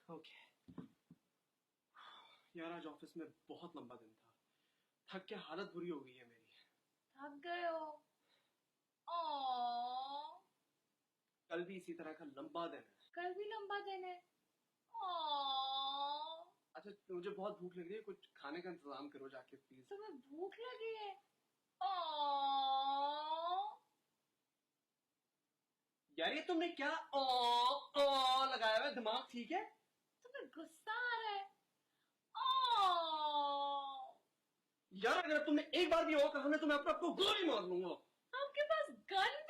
Okay यार, आज office में बहुत लंबा दिन था। थक के हालत बुरी हो गई है मेरी। थक गए हो? ओ, कल भी इसी तरह का लंबा दिन है। कल भी लंबा दिन है। ओ, अच्छा, मुझे बहुत भूख लग रही है, कुछ खाने का इंतजाम करो जाके प्लीज। तुम्हें भूख लगी है? ओ, यार ये तुमने क्या ओ लगाया हुआ है? दिमाग ठीक है? तुम्हें गुस्सा आ रहा है? ओ, यार अगर तुमने एक बार भी और कहा ना तो मैं आपको गोली मार लूंगा। आपके पास गन